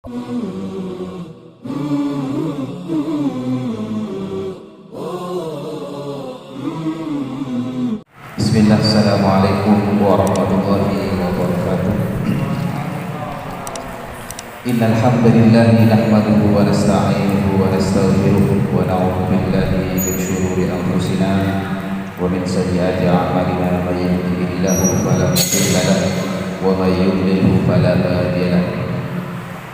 Bismillah, assalamualaikum warahmatullahi wabarakatuh. Innal hamdalillah nahmaduhu wa nasta'inuhu wa nastaghfiruh wa na'udzu billahi min shururi anfusina wa min sayyiati a'malina may yahdihillahu fala mudilla lahu wa may yudlil fala hadiya lahu.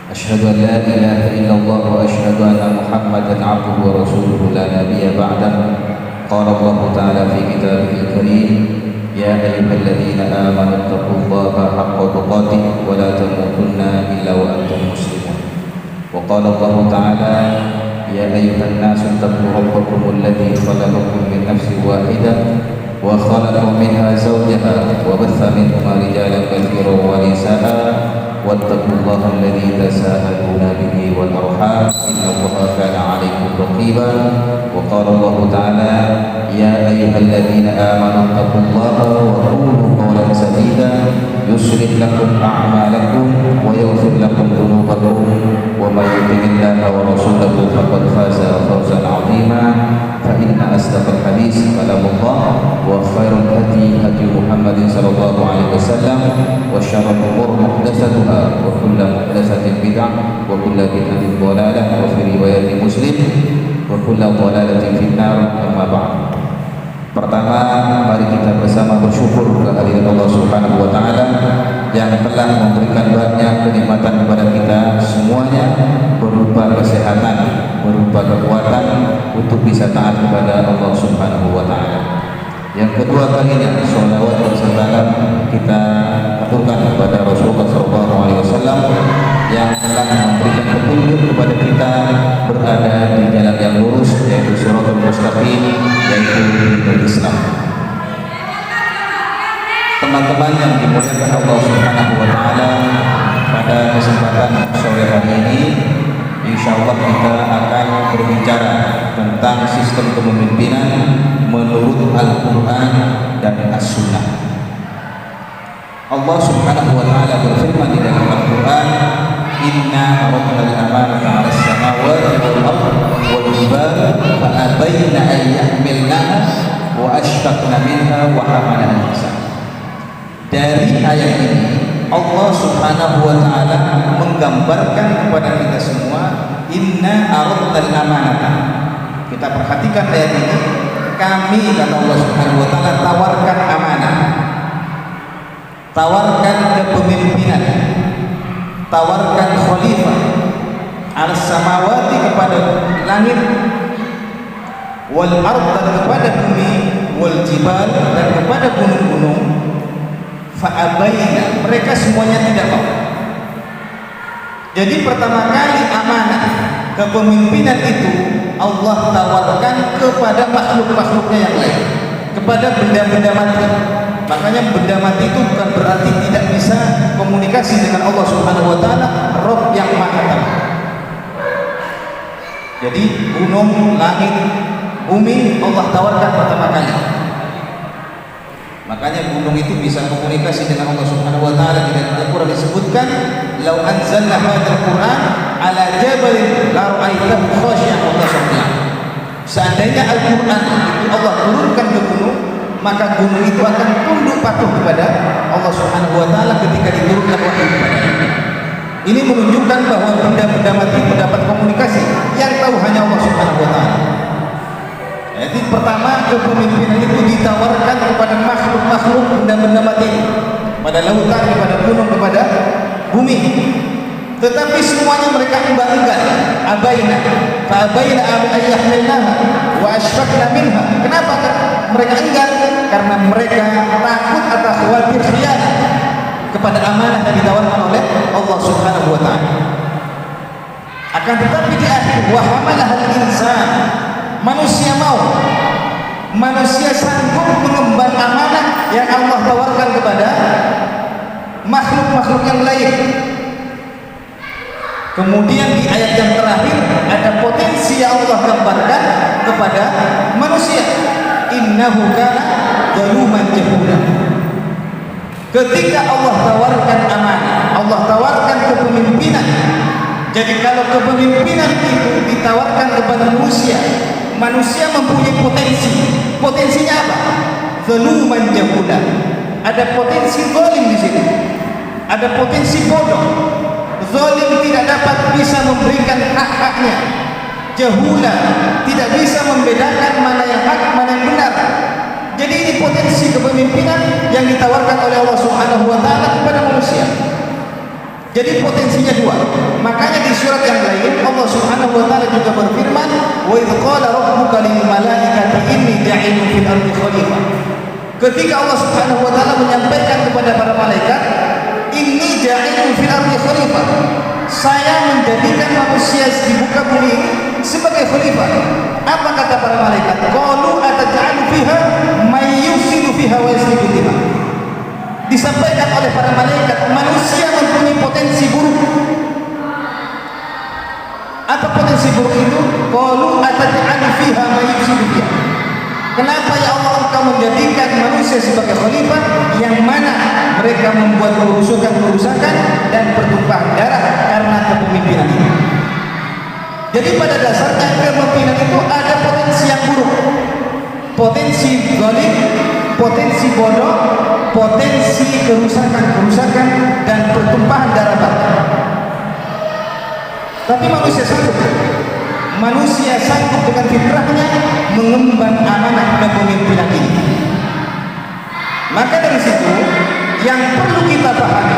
Asyhadu an la ilaha illallah wa asyhadu anna Muhammadan 'abduhu wa rasuluhu la nabiyya ba'dahu. Qala Allah Ta'ala fi kitabihil karim, ya ayyuhalladzina amanu taqullaha haqqa tuqatih wa la tamutunna illa wa antum muslimun. Wa qala Allah Ta'ala, ya ayyuhan nasu taqu rabbakum alladzi khalaqakum min nafsin wahidah wa khalaqa minha zawjaha wa batha minhuma rijalan katsiran wa nisaa'a wattaqullaha alladzi tasaaluna bihi wal arham innallaha kana 'alaykum raqiba. Wa qala Allah Ta'ala, ya ayyuhalladzina amanu taqullaha wa qulu qawlan sadida yuslih lakum a'malakum wa yaghfir lakum dhunubakum wa may yuti'illaha wa rasulahu faqad faza fawzan 'azima. Fa inna asdaqal hadits kalamullah wa khairul hadi hadi Muhammadin sallallahu alaihi wasallam wa syarrul umur muhdatsatuha wa kullu muhdatsatin bid'ah wa kullu bid'atin dhalalah wa fi riwayat Muslim wa kullu dhalalatin finnar. Amma ba'd. Pertama, mari kita bersama bersyukur kehadirat Allah Subhanahu wa taala yang telah memberikan banyak kenikmatan kepada kita semuanya, berupa kesehatan, berupa kekuatan untuk bisa taat kepada Allah Subhanahu wa taala. Yang kedua kalinya, sholawat dan salam kita aturkan kepada Rasulullah SAW yang telah memberikan petunjuk kepada kita berada di jalan yang lurus, yaitu Shiratal Mustaqim, yaitu Islam. Teman-teman yang dimuliakan Allah Subhanahu wa taala, pada kesempatan sore hari ini insyaallah kita akan berbicara tentang sistem kepemimpinan menurut Al-Quran dan As-Sunnah. Allah Subhanahu wa ta'ala berfirman di dalam Al-Quran, inna aradna al-amanata 'ala as-samawati wal ardi wal jibali fa abayna an yahmilnaha wa ashfaqna minha wa hamalaha al-insan. Dari ayat ini Allah Subhanahu wa ta'ala menggambarkan kepada kita semua, inna aradna al-amanata. Kita perhatikan ayat ini, kami, kata Allah Subhanahu wa ta'ala, tawarkan amanah, tawarkan kepemimpinan, tawarkan khalifah alas samawati kepada langit, wal ard dan kepada bumi, wal jibal dan kepada gunung-gunung. Fa'abaina, mereka semuanya tidak mau. Jadi pertama kali amanah kepemimpinan itu Allah tawarkan kepada makhluk-makhluknya yang lain, kepada benda-benda mati. Makanya benda mati itu bukan berarti tidak bisa komunikasi dengan Allah Subhanahu wa taala, Rabb yang Maha Tahu. Jadi gunung, langit, bumi Allah tawarkan pertama kali. Makanya gunung itu bisa komunikasi dengan Allah Subhanahu wa taala. Di dalam Al-Qur'an disebutkan, "Lau anzalna hadzal Qur'an 'ala jabalin la ra'aitahu khashi'an mutasaddian." Seandainya Al-Qur'an itu Allah turunkan ke gunung, maka gunung itu akan tunduk patuh kepada Allah Subhanahu wa taala ketika diturunkan wahyu kepadanya. Ini menunjukkan bahwa benda-benda mati mendapat komunikasi yang tahu hanya Allah Subhanahu wa taala. Jadi pertama, kepemimpinan itu ditawarkan kepada makhluk-makhluk benda-benda mati, pada lautan, kepada gunung, kepada bumi. Tetapi semuanya mereka enggan. Abaina, fa abaina an yahmilnaha wa ashfaqna minha. Kenapa mereka enggan? Karena mereka takut atau khawatir khianat kepada amanah yang ditawarkan oleh Allah Subhanahu wa taala. Akan tetapi di akhir, wa hamalaha al-insan, manusia mau, manusia sanggup mengemban amanah yang Allah tawarkan kepada makhluk-makhluk yang lain. Kemudian di ayat yang terakhir ada potensi yang Allah gambarkan kepada manusia, innahu kana zaluman jahula. Ketika Allah tawarkan amanah, Allah tawarkan kepemimpinan, Jadi kalau kepemimpinan itu ditawarkan kepada manusia, manusia mempunyai potensi. Potensinya apa? Zaluman jahula. Ada potensi zalim di sini. Ada potensi bodoh. Zalim tidak dapat bisa memberikan hak-haknya. Jahula tidak bisa membedakan mana yang hak, mana yang benar. Jadi ini potensi kepemimpinan yang ditawarkan oleh Allah Subhanahu wa taala kepada manusia. Jadi potensinya dua. Makanya di surat yang lain Allah Subhanahu wa taala juga berfirman, "Wa idz qala rabbuka lil malaikati inni ja'ilun fil ardi khalifah." Ketika Allah Subhanahu wa taala menyampaikan kepada para malaikat, "Inni ja'ilun fil ardi khalifah." Saya menjadikan manusia di muka bumi ini sebagai khalifah. Apa kata para malaikat? Qalu ataj'alu fiha may yufsidu fiha wa yasfiku dima. Disampaikan oleh para malaikat, manusia mempunyai potensi buruk. Apa potensi buruk itu? Qalu ataj'alu fiha may yufsidu fiha. Kenapa ya Allah engkau menjadikan manusia sebagai khalifah yang mana mereka membuat kerusakan dan pertumpahan darah karena kepemimpinan ini? Jadi pada dasarnya kepemimpinan itu ada potensi yang buruk, potensi zalim, potensi bodoh, potensi kerusakan dan pertumpahan darah bangsa. Tapi manusia sanggup dengan fitrahnya mengemban amanah kepemimpinan ini. Maka dari situ yang perlu kita pahami,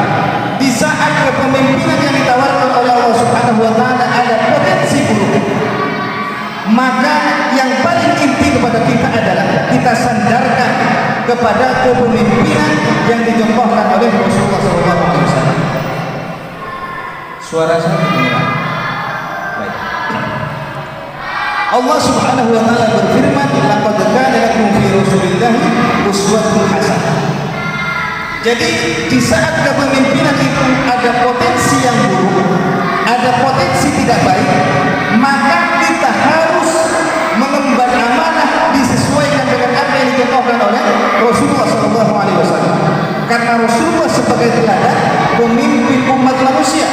di saat kepemimpinan yang ditawarkan oleh Allah Subhanahu wa taala ada potensi buruk, maka yang paling inti kepada kita adalah kita sandarkan kepada kepemimpinan yang dicontohkan oleh Rasulullah SAW. Suara saya kedengaran. Baik. Allah Subhanahu wa taala berfirman, "Laqad kana lakum fi Rasulillahi uswatun hasanah." Jadi di saat kepemimpinan itu ada potensi yang buruk, ada potensi tidak baik, maka kita harus mengemban amanah disesuaikan dengan apa yang dicontohkan oleh Rasulullah SAW. Karena Rasulullah sebagai teladan pemimpin umat manusia.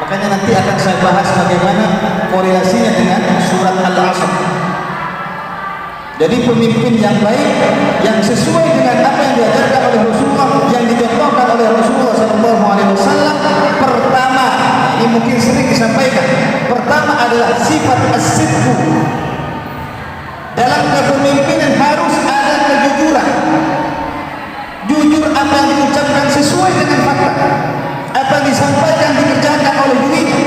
Makanya nanti akan saya bahas bagaimana korelasinya dengan surat Al-Asr. Jadi pemimpin yang baik, yang sesuai dengan apa yang diajarkan oleh Rasulullah, yang dicontohkan oleh Rasulullah SAW. Pertama, ini mungkin sering disampaikan. Pertama adalah sifat as-sidqu. Dalam kepemimpinan harus ada kejujuran. Jujur apa yang diucapkan sesuai dengan fakta. Apa yang disampaikan dikerjakan oleh dirinya.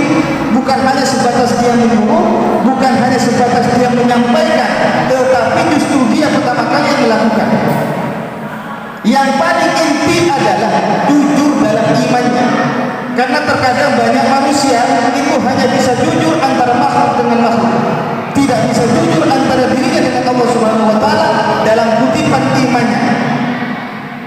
Bukan hanya sebatas dia menyuruh, bukan hanya sebatas dia menyampaikan, tetapi justru dia pertama kali yang melakukan. Yang paling inti adalah jujur dalam imannya. Karena terkadang banyak manusia itu hanya bisa jujur antara makhluk dengan makhluk, tidak bisa jujur antara dirinya dengan Allah Subhanahu wa taala dalam kutipan imannya.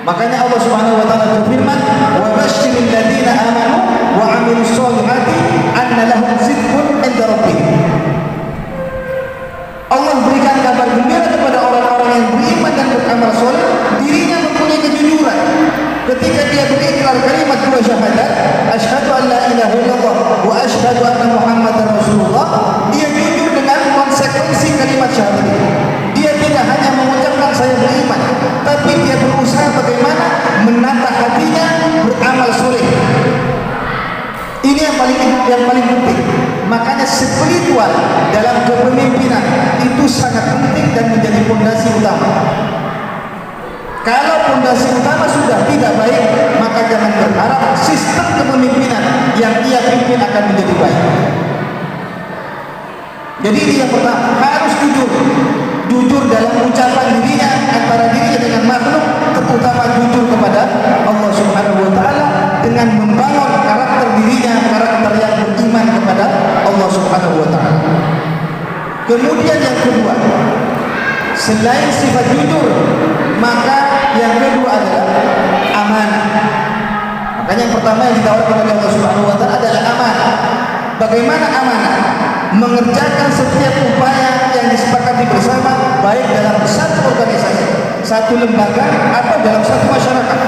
Makanya Allah Subhanahu wa taala berfirman, "Wa basyiril ladzina amanu wa 'amilus shalihati anna lahum rizqun 'inda rabbihim." Allah berikan kabar gembira kepada orang-orang yang beriman dan beramal saleh, dirinya mempunyai kejujuran. Ketika dia berikrar kalimat dua syahadat, asyhadu an la ilaha illallah wa asyhadu anna muhammadar rasulullah, dia jujur dengan konsekuensi kalimat syahadat itu. Dia tidak hanya mengucapkan saya beriman, tapi dia berusaha bagaimana menata hatinya beramal soleh. Ini yang paling penting. Makanya spiritual dalam kepemimpinan itu sangat penting dan menjadi fondasi utama. Kalau fondasi utama sudah tidak baik, maka jangan berharap sistem kepemimpinan yang ia pimpin akan menjadi baik. Jadi ini yang pertama, harus jujur. Jujur dalam ucapan dirinya, antara dirinya dengan makhluk, terutama jujur kepada Allah Subhanahu wa taala dengan membangun karakter dirinya, karakter yang beriman kepada Allah Subhanahu wa taala. Kemudian yang kedua, selain sifat jujur, maka yang kedua adalah amanah. Makanya yang pertama yang ditawarkan oleh Allah Subhanahu wa taala adalah amanah. Bagaimana amanah? Mengerjakan setiap upaya yang disepakati bersama, baik dalam satu organisasi, satu lembaga, atau dalam satu masyarakat.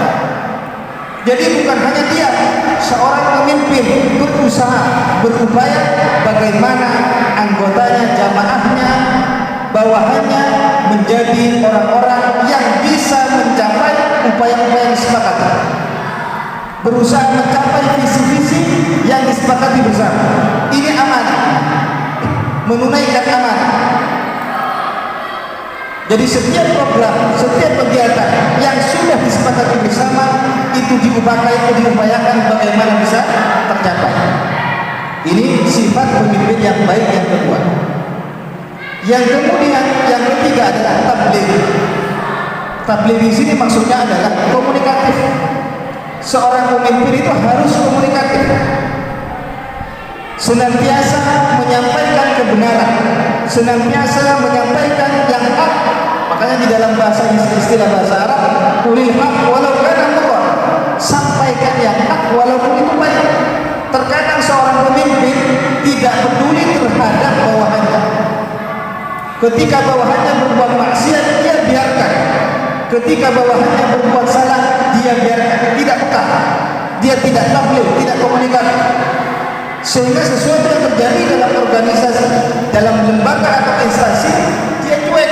Jadi bukan hanya dia seorang pemimpin berupaya bagaimana anggotanya, jamaahnya, bawahannya menjadi orang-orang yang bisa mencapai upaya-upaya yang disepakati, berusaha mencapai visi-visi yang disepakati bersama. Ini amanah, menunaikan amanah. Jadi setiap program, setiap kegiatan yang sudah disepakati bersama itu diupayakan bagaimana bisa tercapai. Ini sifat pemimpin yang baik yang kedua. Yang kemudian yang ketiga adalah tabligh. Tabligh di sini maksudnya adalah komunikatif. Seorang pemimpin itu harus komunikatif, senantiasa menyampaikan kebenaran, senantiasa menyampaikan yang hak. Makanya di dalam istilah bahasa Arab, qulil haq walau kana murra, sampaikan yang hak walaupun itu baik. Terkadang seorang pemimpin tidak peduli terhadap bawahannya. Ketika bawahannya berbuat maksiat, dia biarkan. Ketika bawahannya berbuat salah, dia biarkan, tidak peka. Dia tidak tabligh, tidak komunikasi. Sehingga sesuatu yang terjadi dalam organisasi, dalam lembaga atau instansi, dia cuek.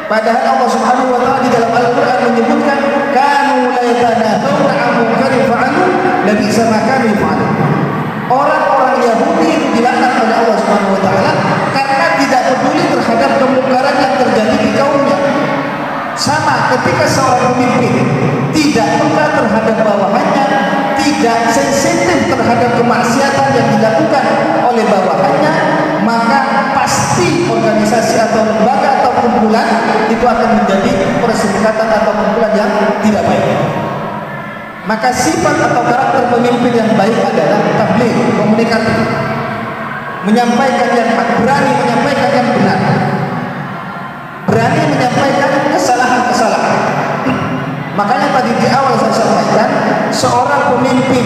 Padahal Allah Subhanahu wa taala di dalam Al-Qur'an menyebutkan kanu la yatanahawna 'an munkarin fa'alu labisa ma kanu yaf'alun. Orang-orang Yahudi itu dilaknat oleh Allah Subhanahu wa taala karena tidak peduli terhadap kemungkaran yang terjadi di kaumnya. Sama ketika seorang pemimpin tidak peka terhadap bawahannya, tidak sensitif terhadap kemaksiatan yang dilakukan oleh bawahannya, maka pasti organisasi atau lembaga atau kumpulan itu akan menjadi perserikatan atau kumpulan yang tidak baik. Maka sifat atau karakter pemimpin yang baik adalah tabligh, komunikatif, menyampaikan yang hak, berani menyampaikan yang benar, berani menyampaikan kesalahan-kesalahan. Makanya tadi di awal saya sampaikan, seorang pemimpin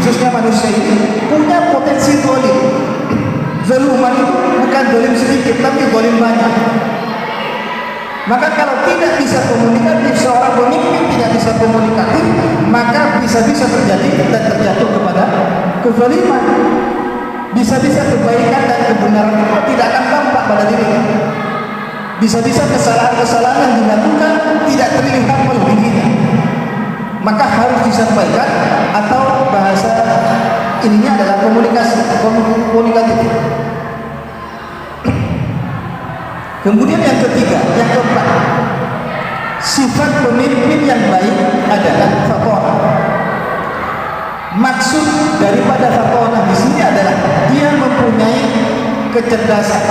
khususnya manusia ini punya potensi zalim. Zaluman itu bukan zalim sedikit, tapi zalim banyak. Maka kalau tidak bisa komunikatif, seorang pemimpin tidak bisa komunikatif, maka bisa-bisa terjadi dan terjatuh kepada kezaliman. Bisa-bisa kebaikan dan kebenaran itu tidak akan tampak pada dirinya. Bisa-bisa kesalahan-kesalahan yang dilakukan tidak terlihat oleh dirinya. Maka harus disampaikan, atau bahasa ininya adalah komunikatif. Kemudian yang ketiga, yang keempat, sifat pemimpin yang baik adalah fatonah. Maksud daripada fatonah di sini adalah dia mempunyai kecerdasan.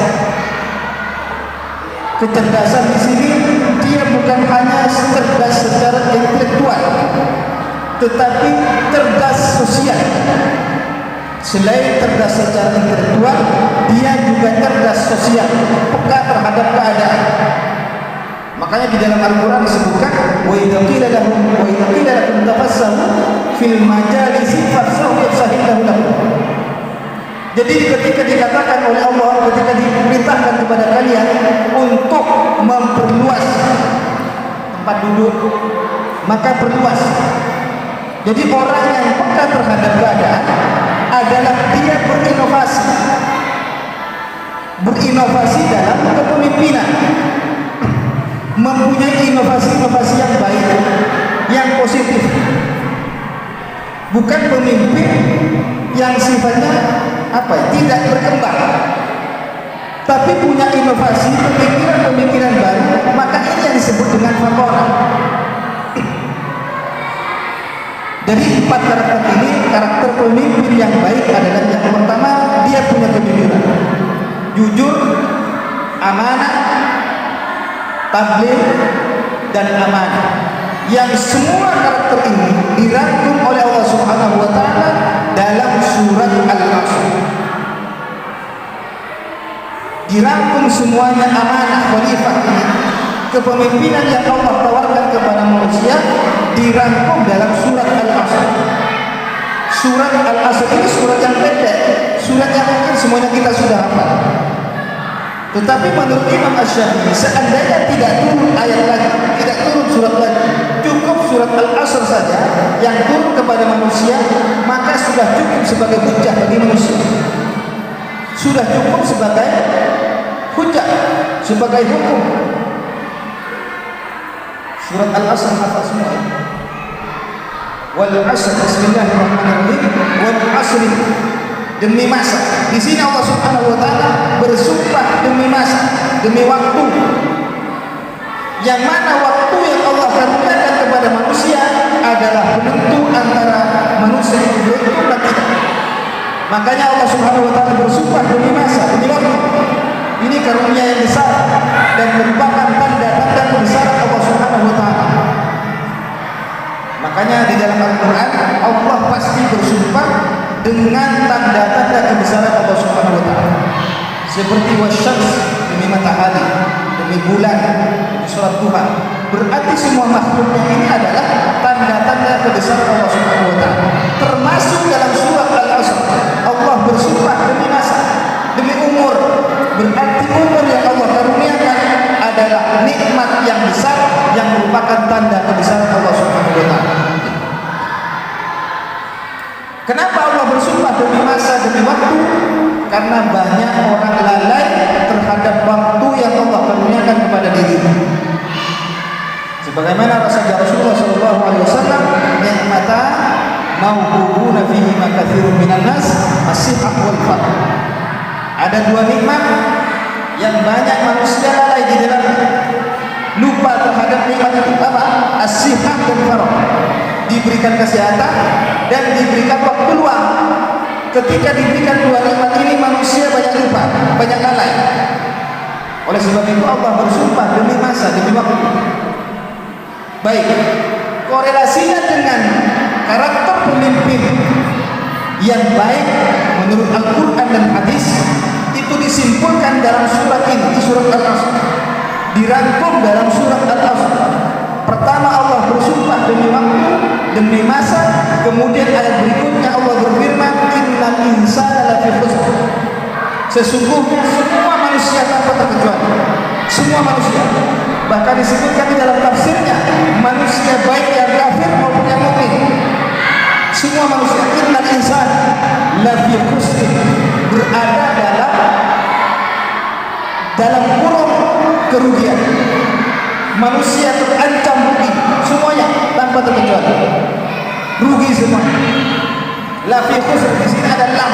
Kecerdasan di sini dia bukan hanya cerdas secara intelektual, tetapi cerdas sosial. Selain cerdas secara intelektual, dia juga cerdas sosial, peka terhadap keadaan. Makanya di dalam Al-Quran disebutkan wa idza qila lakum tafassahu fil majalisi fafsahu yafsahillahu lakum. Jadi ketika dikatakan oleh Allah, ketika diperintahkan kepada kalian untuk memperluas tempat duduk, maka perluas. Jadi orang yang peka terhadap keadaan adalah dia berinovasi dalam kepemimpinan, mempunyai inovasi-inovasi yang baik, yang positif. Bukan pemimpin yang sifatnya tidak berkembang, tapi punya inovasi, pemikiran baru. Maka ini yang disebut dengan fatonah. Dari 4 karakter ini, karakter pemimpin yang baik adalah yang pertama, dia punya kejujuran, jujur, amanah, tabligh, dan amanah. Yang semua karakter ini dirangkum oleh Allah Subhanahu wa taala dalam surat Al-Asr. Dirangkum semuanya amanah khalifah ini, kepemimpinan yang Allah tawarkan kepada manusia, dirangkum dalam surat Al-Asr. Surat Al-Asr ini surat yang pendek, surat yang mungkin semuanya kita sudah hafal. Tetapi menurut Imam Asy-Syafi'i, seandainya tidak turun ayat lagi, tidak turun surat lagi, cukup surat Al-Asr saja yang turun kepada manusia, maka sudah cukup sebagai hujjah bagi manusia. sudah cukup sebagai hujjah, sebagai hukum. Surat Al-Asr hafal semua ya? Wal asr, bismillahirrahmanirrahim. Wal asri, demi masa. Di sini Allah Subhanahu wa taala bersumpah demi masa, demi waktu. Yang mana waktu yang Allah karuniakan kepada manusia adalah penentu antara manusia itu beruntung dan tidak. Makanya Allah Subhanahu wa taala bersumpah demi masa, demi waktu. Ini karunia yang besar dan merupakan tanda-tanda kebesaran Allah Subhanahu wa taala. Makanya di dalam Al-Qur'an Allah pasti bersumpah dengan tanda-tanda kebesaran Allah Subhanahu wa taala. Seperti wasyams, demi matahari, demi bulan, demi surat Tuhan. Berarti semua makhluknya ini adalah tanda-tanda kebesaran Allah Subhanahu wa taala. Termasuk dalam surat Al-Asr Allah bersumpah demi masa, demi umur. Berarti umur yang Allah karuniakan adalah nikmat yang besar yang merupakan tanda kebesaran Allah Subhanahu wa taala. Kenapa Allah bersumpah demi masa, demi waktu? Karena banyak orang lalai terhadap waktu yang Allah karuniakan kepada dirinya. Sebagaimana sabda Rasulullah sallallahu alaihi wasallam, "Ni'mata mauqubuna fihi ma katsirun minan nas, as-sihah wal faqr." Ada dua nikmat yang banyak manusia lalai di dalamnya. Lupa terhadap nikmat itu apa? As-sihah dan farah. Diberikan kesehatan dan diberikan waktu luang. Ketika diberikan dua nikmat ini manusia banyak lupa, banyak lalai. Oleh sebab itu Allah bersumpah demi masa, demi waktu. Baik, korelasinya dengan karakter pemimpin yang baik menurut Al-Quran dan hadis itu disimpulkan dalam surat ini, di surat Al-Asr, dirangkum dalam surat Al-Asr. Pertama Allah bersumpah demi waktu, demi masa. Kemudian ayat berikutnya Allah berfirman, innal insana lafi khusr. Sesungguhnya semua manusia tanpa terkecuali, semua manusia. Bahkan disebutkan di dalam tafsirnya, manusia baik yang kafir maupun yang mukmin, semua manusia. Innal insana lafi khusr, berada dalam kurung kerugian. Manusia terancam rugi, semuanya tanpa terkecuali. Rugi semua. La fi khusr, di sini ada lam,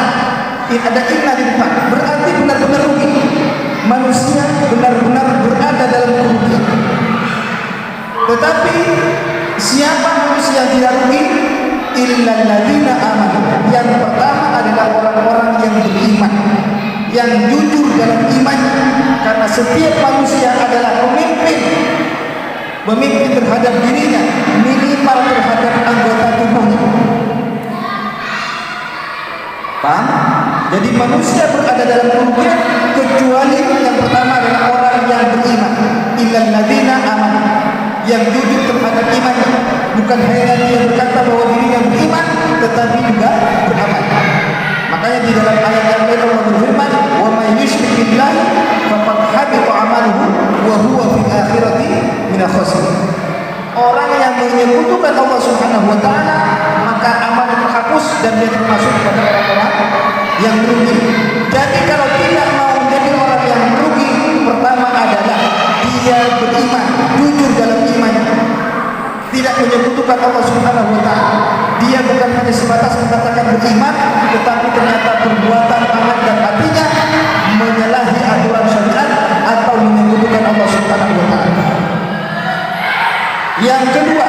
ada inna di depan. Berarti benar-benar rugi. Manusia benar-benar berada dalam kerugian. Tetapi siapa manusia yang tidak rugi? Illal ladzina amanu. Yang pertama adalah orang-orang yang beriman, yang jujur dalam imannya. Karena setiap manusia adalah pemimpin terhadap dirinya, minimal terhadap anggota tubuhnya. Paham? Jadi manusia berada dalam kerugian kecuali yang pertama adalah orang yang beriman. Illal ladzina amanu, yang jujur terhadap imannya, bukan hanya dia berkata bahwa dirinya beriman tetapi juga beramal. Makanya di dalam ayat yang lain Allah berfirman, "Wa may yusyrik billahi faqad habita 'amaluhu wa huwa fil akhirati minal khasirin." Orang yang menyekutukan Allah Subhanahu wa taala, maka amalnya terhapus dan dia termasuk kepada orang-orang yang rugi. Jadi kalau tidak mau menjadi orang yang rugi, pertama adalah dia beriman, jujur dalam imannya, tidak menyekutukan Allah Subhanahu wa taala. Dia bukan hanya sebatas mengatakan beriman, tetapi ternyata perbuatan tangan dan hatinya menyalahi aturan syariat atau menyekutukan Allah Subhanahu wa taala. Yang kedua,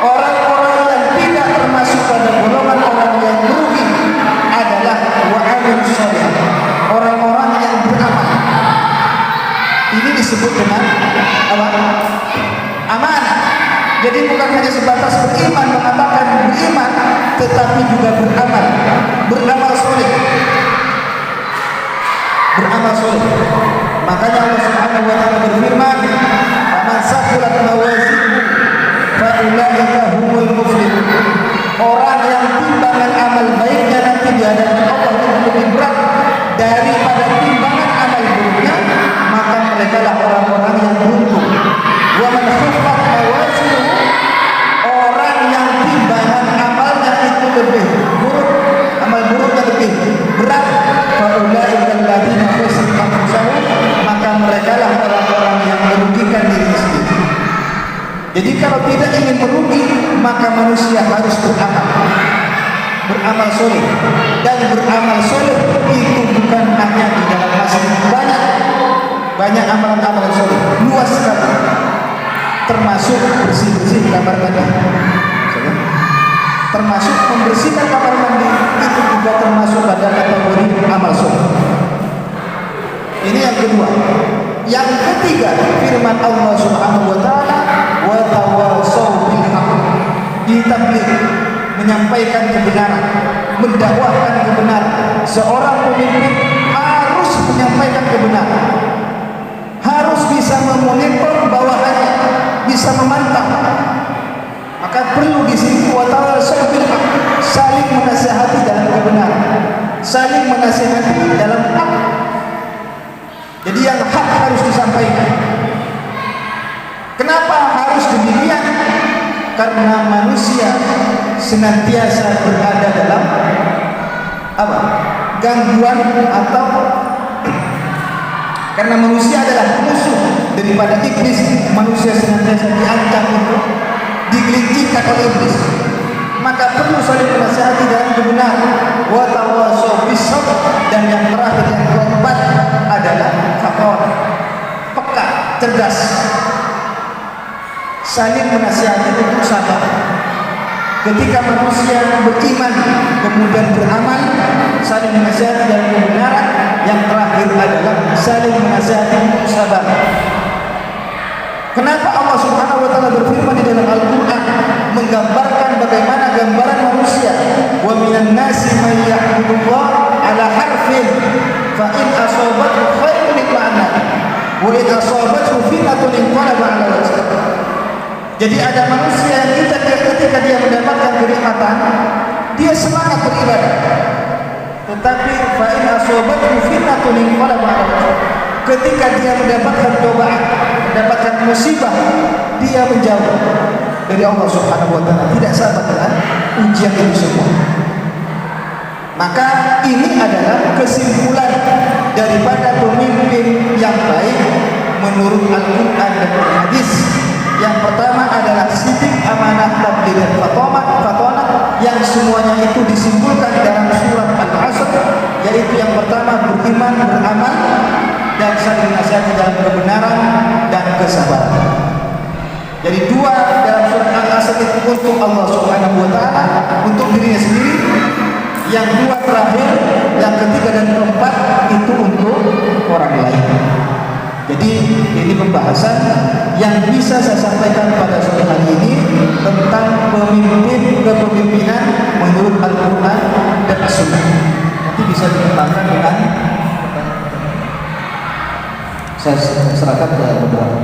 orang-orang yang tidak termasuk pada golongan orang yang rugi adalah wa'amilus shalih, orang-orang yang beramal. Ini disebut dengan apa? Amanah. Jadi bukan hanya sebatas beriman, mengatakan beriman, tetapi juga beramal, beramal soleh, beramal soleh. Makanya Allah Subhanahu wa taala berfirman, "Man saqulat mawazinuhu fa ulaika humul muflihun." Orang yang timbangan amal baiknya nanti di hadapan Allah itu lebih berat daripada timbangan amal buruknya, maka mereka lah orang-orang yang beruntung. Wa man khaffat mawazinuhu, orang yang timbangan amalnya itu lebih buruk, amal buruknya lebih berat, fa ulaika soleh. Dan beramal soleh itu bukan hanya di dalam masjid, banyak amalan-amalan soleh, luas sekali, termasuk bersih-bersih kamar mandi, termasuk membersihkan kamar mandi, itu juga termasuk pada kategori amal soleh. Ini yang kedua. Yang ketiga, firman Allah Subhanahu wa taala, wa tawassaw bil haqq, ditabligh, menyampaikan kebenaran, mendakwahkan kebenaran. Seorang pemimpin harus menyampaikan kebenaran, harus bisa memonitor bawahannya, bisa memantau. Maka perlu di sini wa tawassaw bil haqq, saling menasihati dalam kebenaran, saling menasihati dalam hak. Jadi yang hak harus disampaikan. Kenapa harus demikian? Karena manusia senantiasa berada dalam apa? Gangguan, atau karena manusia adalah musuh daripada iblis, manusia senantiasa diancam untuk digelincirkan oleh iblis. Maka perlu saling menasihati dalam kebenaran. Wa tawassaw bis sabr, dan yang terakhir, yang keempat adalah fakor, peka, cerdas. Saling menasihati untuk sabar. Ketika manusia beriman kemudian beramal, saling menasihati dalam kebenaran. Yang terakhir adalah saling menasihati untuk sabar. Kenapa Allah Subhanahu wa taala berfirman di dalam Al-Qur'an menggambarkan bagaimana gambaran manusia? Wa minan nasi may ya'budullah ala harfin fa in asabathu khairun itma'anna wa in asabathu fitnatun inqalaba ala wajhihi. Jadi ada manusia yang ketika dia mendapatkan kenikmatan, dia semangat beribadah. Tetapi fa in asabathu fitnatun inqalaba ala wajhihi, ketika dia mendapatkan cobaan, mendapatkan musibah, dia menjauh dari Allah Subhanahu wa taala, tidak sabar dengan ujian itu semua. Maka ini adalah kesimpulan daripada pemimpin yang baik menurut Al-Qur'an dan hadis. Yang pertama adalah sidik, amanah, tabligh, dan fatonah, yang semuanya itu disimpulkan dalam surat Al-Asr, yaitu yang pertama beriman, beramal, dan saling menasihati dalam kebenaran dan kesabaran. Jadi dua dalam surat Al-Asr itu untuk Allah Subhanahu wa taala, untuk dirinya sendiri. Yang dua terakhir, yang ketiga dan keempat, itu untuk orang lain. Jadi ini pembahasan yang bisa saya sampaikan pada sore hari ini tentang kepemimpinan menurut Al-Quran dan As-Sunnah. Nanti bisa dikembangkan dengan saya serahkan ke beberapa